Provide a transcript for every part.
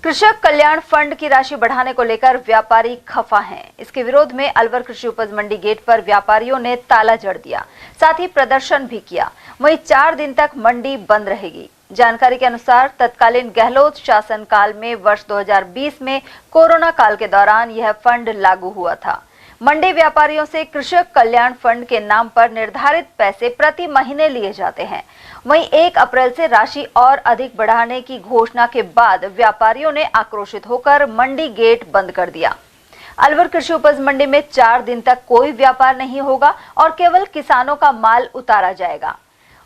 कृषक कल्याण फंड की राशि बढ़ाने को लेकर व्यापारी खफा हैं। इसके विरोध में अलवर कृषि उपज मंडी गेट पर व्यापारियों ने ताला जड़ दिया, साथ ही प्रदर्शन भी किया। वहीं 4 दिन तक मंडी बंद रहेगी। जानकारी के अनुसार तत्कालीन गहलोत शासन काल में वर्ष 2020 में कोरोना काल के दौरान यह फंड लागू हुआ था। मंडी व्यापारियों से कृषक कल्याण फंड के नाम पर निर्धारित पैसे प्रति महीने लिए जाते हैं। वहीं 1 अप्रैल से राशि और अधिक बढ़ाने की घोषणा के बाद व्यापारियों ने आक्रोशित होकर मंडी गेट बंद कर दिया। अलवर कृषि उपज मंडी में 4 दिन तक कोई व्यापार नहीं होगा और केवल किसानों का माल उतारा जाएगा।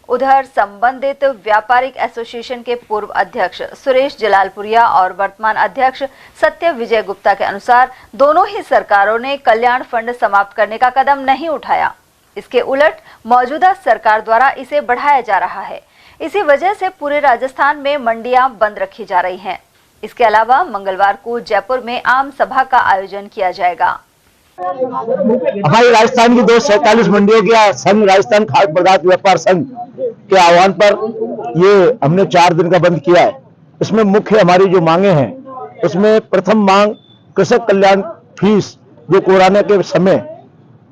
उधर संबंधित व्यापारिक एसोसिएशन के पूर्व अध्यक्ष सुरेश जलालपुरिया और वर्तमान अध्यक्ष सत्य विजय गुप्ता के अनुसार दोनों ही सरकारों ने कल्याण फंड समाप्त करने का कदम नहीं उठाया। इसके उलट मौजूदा सरकार द्वारा इसे बढ़ाया जा रहा है। इसी वजह से पूरे राजस्थान में मंडियां बंद रखी जा रही हैं। इसके अलावा मंगलवार को जयपुर में आम सभा का आयोजन किया जाएगा। हमारी राजस्थान की 247 मंडियों के संघ राजस्थान खाद्य पदार्थ व्यापार संघ के आह्वान पर ये हमने 4 दिन का बंद किया है। इसमें मुख्य हमारी जो मांगे हैं, उसमें प्रथम मांग कृषक कल्याण फीस जो कोरोना के समय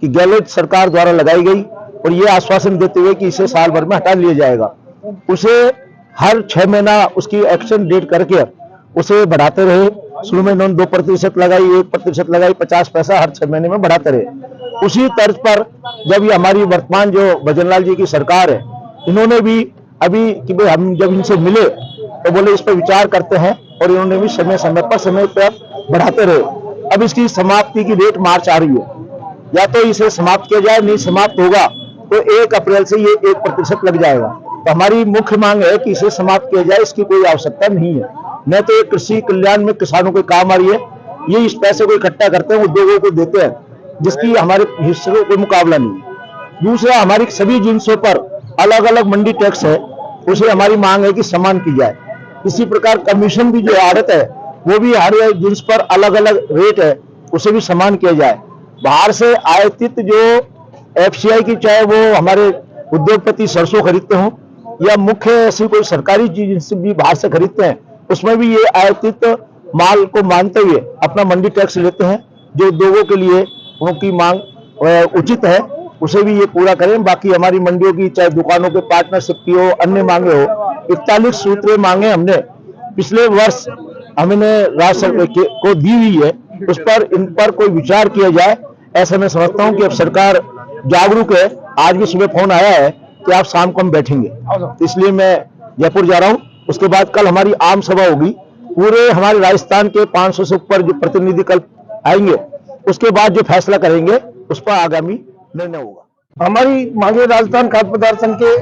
की गहलोत सरकार द्वारा लगाई गई और ये आश्वासन देते हुए कि इसे साल भर में हटा लिया जाएगा, उसे हर 6 महीना उसकी एक्शन डेट करके उसे बढ़ाते रहे। शुरू में इन्होंने 2% लगाई, 1% लगाई, 50 पैसा हर 6 महीने में बढ़ाते रहे। उसी तर्ज पर जब ये हमारी वर्तमान जो भजनलाल जी की सरकार है, इन्होंने भी अभी कि भाई हम जब इनसे मिले तो बोले इस पर विचार करते हैं और इन्होंने भी समय पर बढ़ाते रहे। अब इसकी समाप्ति की डेट मार्च आ रही है, या तो इसे समाप्त किया जाए, नहीं समाप्त होगा तो 1 अप्रैल से ये 1% लग जाएगा। तो हमारी मुख्य मांग है कि इसे समाप्त किया जाए। इसकी कोई आवश्यकता नहीं है, न तो ये कृषि कल्याण में किसानों के काम आ रही है। ये इस पैसे को इकट्ठा करते हैं, उद्योगों को देते हैं, जिसकी हमारे हिस्से को कोई मुकाबला नहीं है। दूसरा, हमारी सभी जिन्सों पर अलग अलग मंडी टैक्स है, उसे हमारी मांग है कि समान की जाए। इसी प्रकार कमीशन भी जो आड़त है वो भी हर जिन्स पर अलग अलग रेट है, उसे भी समान किया जाए। बाहर से आयातित जो एफसीआई की, चाहे वो हमारे उद्योगपति सरसों खरीदते हों या मुख्य ऐसी कोई सरकारी चीज भी बाहर से खरीदते हैं, उसमें भी ये आयातित माल को मानते हुए अपना मंडी टैक्स लेते हैं। जो उद्योगों के लिए उनकी मांग उचित है उसे भी ये पूरा करें। बाकी हमारी मंडियों की, चाहे दुकानों के पार्टनरशिप की हो, अन्य मांगे हो, 41 सूत्रीय मांगे हमने पिछले वर्ष हमने राज्य सरकार को दी हुई है। उस पर इन पर कोई विचार किया जाए, ऐसा मैं समझता हूं कि अब सरकार जागरूक है। आज भी सुबह फोन आया है कि आप शाम को हम बैठेंगे, इसलिए मैं जयपुर जा रहा हूं। उसके बाद कल हमारी आम सभा होगी। पूरे हमारे राजस्थान के 500 से ऊपर जो प्रतिनिधि कल आएंगे, उसके बाद जो फैसला करेंगे उस पर आगामी निर्णय होगा। हमारी मांगे राजस्थान खाद्य पदार्थ संघ के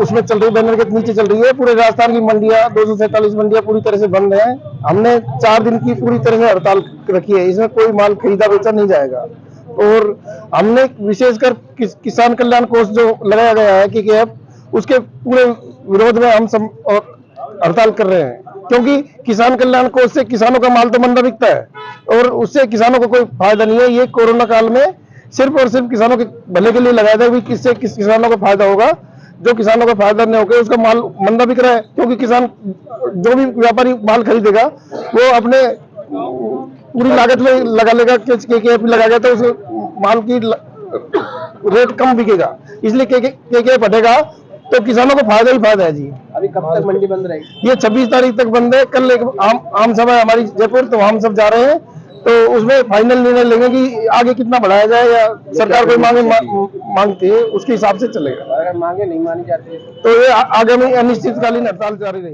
उसमें चल रही, बैनर के नीचे चल रही है। पूरे राजस्थान की मंडियां 247 मंडियां पूरी तरह से बंद है। हमने 4 दिन की पूरी तरह से हड़ताल रखी है। इसमें कोई माल खरीदा बेचा नहीं जाएगा। और हमने विशेषकर किसान कल्याण कोष जो लगाया गया है कि उसके पूरे विरोध में हम सब हड़ताल कर रहे हैं, क्योंकि किसान कल्याण कोष से किसानों का माल तो मंदा बिकता है और उससे किसानों को कोई फायदा नहीं है। ये कोरोना काल में सिर्फ और सिर्फ किसानों के भले के लिए लगाया था। किससे किसानों को फायदा होगा? जो किसानों को फायदा नहीं होगा उसका माल मंदा बिक रहा है, क्योंकि किसान जो भी व्यापारी माल खरीदेगा वो अपने पूरी लागत में लगा लेगा। केकेएफ लगा गया तो उस माल की रेट कम बिकेगा, इसलिए केकेएफ हटेगा तो किसानों को फायदा ही फायदा है जी। अभी कब तक मंडी बंद रहेगी? ये 26 तारीख तक बंद है। कल एक आम सभा है हमारी जयपुर, तो हम सब जा रहे हैं, तो उसमें फाइनल निर्णय लेंगे कि आगे कितना बढ़ाया जाए या सरकार कोई मांगती है उसके हिसाब से चलेगा। अगर मांगे नहीं मानी जाती है तो ये आगामी अनिश्चितकालीन हड़ताल जारी रहेगी।